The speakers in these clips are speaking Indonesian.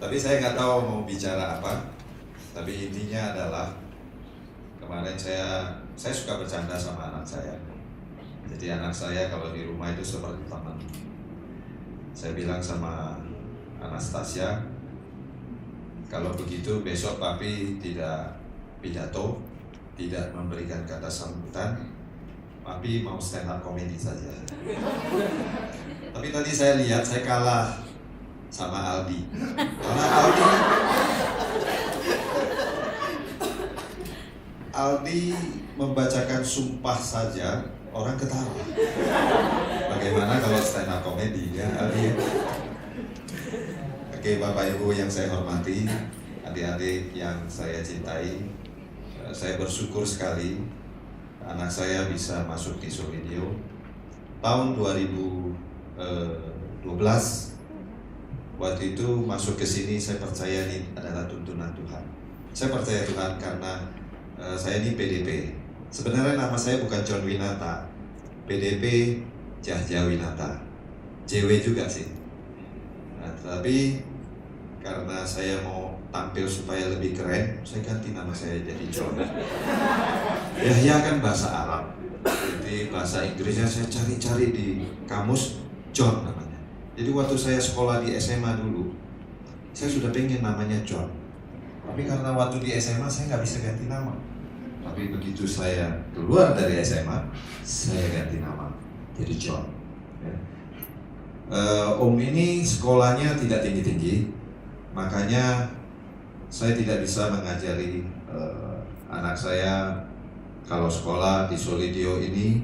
Tapi saya nggak tahu mau bicara apa. Tapi intinya adalah kemarin saya suka bercanda sama anak saya. Jadi anak saya kalau di rumah itu seperti teman. Saya bilang sama Anastasia, kalau begitu besok papi tidak pidato, tidak memberikan kata sambutan, papi mau stand up comedy saja. Tapi tadi saya lihat saya kalah sama Aldi. Karena Aldi membacakan sumpah saja orang ketawa. Bagaimana kalau stand up comedy ya Aldi? Oke, Bapak Ibu yang saya hormati, adik-adik yang saya cintai, saya bersyukur sekali anak saya bisa masuk di Solidio. Tahun 2012, waktu itu masuk ke sini saya percaya ini adalah tuntunan Tuhan. Saya percaya Tuhan karena saya ini PDP. Sebenarnya nama saya bukan John Winata, PDP Jahja Winata, JW juga sih. Nah, tapi karena saya mau tampil supaya lebih keren, saya ganti nama saya jadi John. Yahya kan bahasa Arab, jadi bahasa Inggrisnya saya cari-cari di kamus, John namanya. Jadi waktu saya sekolah di SMA dulu, saya sudah pengen namanya John. Tapi karena waktu di SMA saya nggak bisa ganti nama. Tapi begitu saya keluar dari SMA, saya ganti nama jadi John. Om ini sekolahnya tidak tinggi-tinggi. Makanya saya tidak bisa mengajari anak saya kalau sekolah di Solidio ini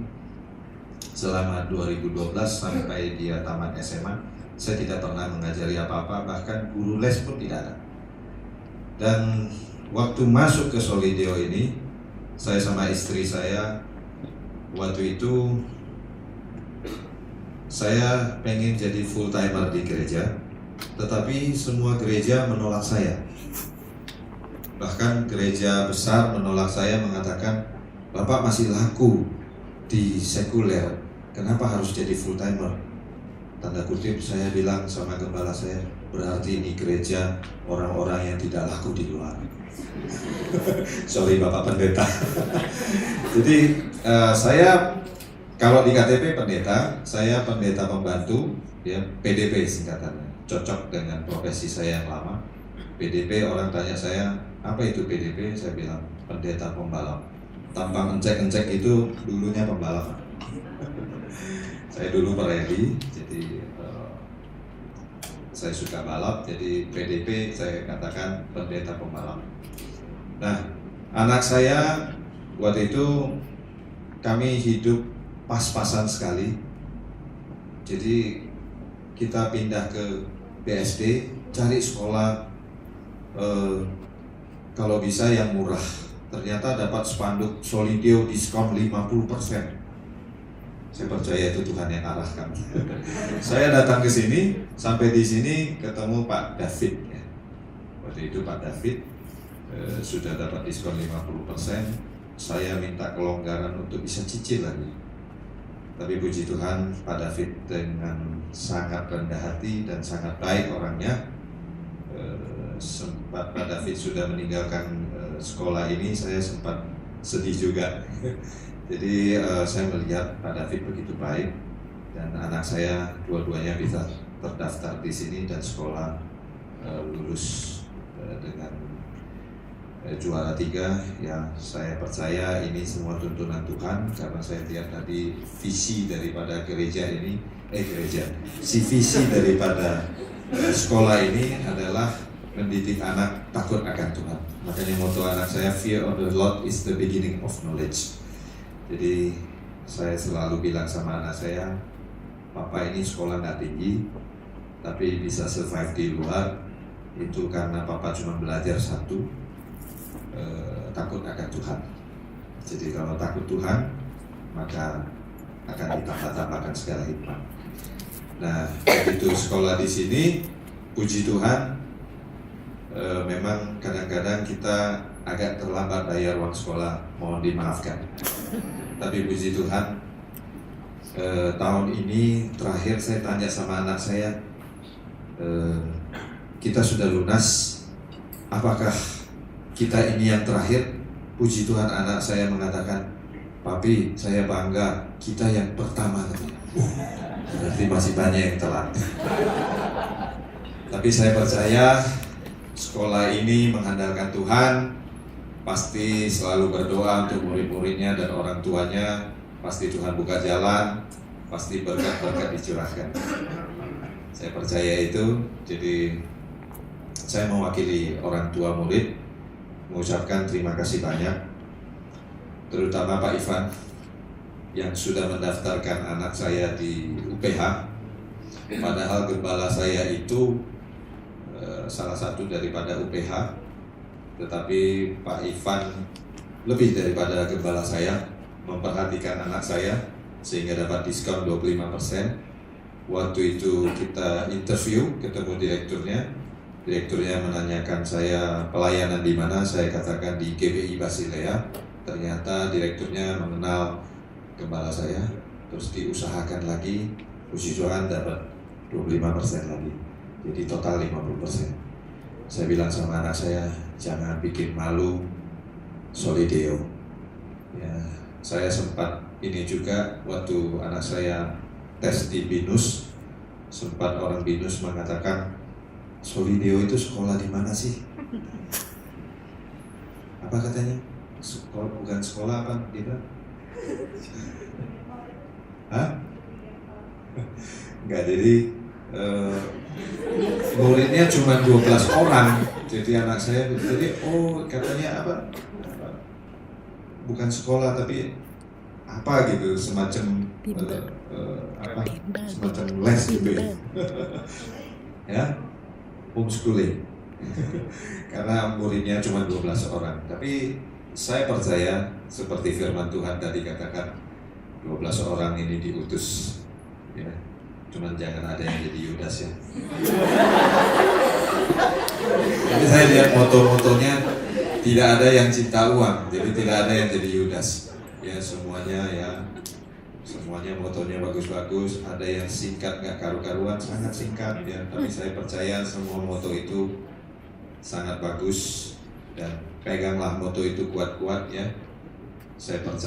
selama 2012 sampai dia tamat SMA. Saya tidak pernah mengajari apa-apa, bahkan guru les pun tidak ada. Dan waktu masuk ke Solidio ini, saya sama istri saya waktu itu saya pengen jadi full timer di gereja. Tetapi semua gereja menolak saya. Bahkan gereja besar menolak saya, mengatakan, Bapak masih laku di sekuler, kenapa harus jadi full timer? Tanda kutip saya bilang sama gembala saya, berarti ini gereja orang-orang yang tidak laku di luar. Sorry Bapak Pendeta. Jadi saya kalau di KTP pendeta, saya pendeta pembantu, ya PDP singkatannya. Cocok dengan profesi saya yang lama. PDP, orang tanya saya, apa itu PDP? Saya bilang, pendeta pembalap. Tampang encek-encek itu dulunya pembalap. Saya dulu pereli, jadi saya suka balap, jadi PDP saya katakan pendeta pembalap. Nah, anak saya waktu itu kami hidup pas-pasan sekali. Jadi kita pindah ke BSD, cari sekolah kalau bisa yang murah. Ternyata dapat spanduk Solidio diskon 50%. Saya percaya itu Tuhan yang arahkan. Saya datang ke sini, sampai di sini ketemu Pak David. Ya. Waktu itu Pak David sudah dapat diskon 50%. Saya minta kelonggaran untuk bisa cicil lagi. Tapi puji Tuhan, Pak David dengan sangat rendah hati dan sangat baik orangnya. Sempat Pak David sudah meninggalkan sekolah ini, saya sempat sedih juga. Jadi saya melihat Pak David begitu baik dan anak saya dua-duanya bisa terdaftar di sini dan sekolah lulus dengan juara 3. Ya, saya percaya ini semua tuntunan Tuhan karena saya lihat tadi visi daripada gereja ini, si visi daripada sekolah ini adalah mendidik anak takut akan Tuhan. Makanya moto anak saya, fear of the Lord is the beginning of knowledge. Jadi saya selalu bilang sama anak saya, Papa ini sekolah nggak tinggi, tapi bisa survive di luar, itu karena Papa cuma belajar satu, takut akan Tuhan. Jadi kalau takut Tuhan, maka akan ditambah-tambahkan segala hikmat. Nah, begitu sekolah di sini, puji Tuhan, memang kadang-kadang kita agak terlambat bayar uang sekolah, mohon dimaafkan. Tapi puji Tuhan, tahun ini terakhir saya tanya sama anak saya, kita sudah lunas. Apakah kita ini yang terakhir? Puji Tuhan, anak saya mengatakan, "Papi, saya bangga, kita yang pertama." Berarti masih banyak yang telat. Tapi saya percaya sekolah ini mengandalkan Tuhan, pasti selalu berdoa untuk murid-muridnya dan orang tuanya. Pasti Tuhan buka jalan, pasti berkat-berkat dicurahkan. Saya percaya itu. Jadi saya mewakili orang tua murid mengucapkan terima kasih banyak, terutama Pak Ivan yang sudah mendaftarkan anak saya di UPH. Padahal gembala saya itu salah satu daripada UPH, tetapi Pak Ivan lebih daripada gembala saya memperhatikan anak saya sehingga dapat diskon 25%. Waktu itu kita interview, ketemu direkturnya menanyakan saya pelayanan di mana, saya katakan di GBI Basilea. Ternyata direkturnya mengenal gembala saya, terus diusahakan lagi, puji Tuhan dapat 25% lagi, jadi total 50%. Saya bilang sama anak saya, jangan bikin malu Solideo. Ya, saya sempat ini juga waktu anak saya tes di BINUS, sempat orang BINUS mengatakan, "Solideo itu sekolah di mana sih?" Apa katanya? Sekolah, bukan sekolah apa? Gitu? Hah? Enggak, jadi muridnya cuma 12 orang. Jadi anak saya, jadi katanya apa? Bukan sekolah tapi apa gitu, semacam semacam les gitu ya. Ya, homeschooling. Karena muridnya cuma 12 orang. Tapi saya percaya seperti firman Tuhan tadi katakan, 12 orang ini diutus, ya. Cuman jangan ada yang jadi Yudas ya. Tapi saya lihat moto-motonya tidak ada yang cinta uang, jadi tidak ada yang jadi Yudas. Ya semuanya motonya bagus-bagus. Ada yang singkat nggak karu-karuan, sangat singkat ya. Tapi saya percaya semua moto itu sangat bagus dan peganglah moto itu kuat-kuat ya. Saya percaya.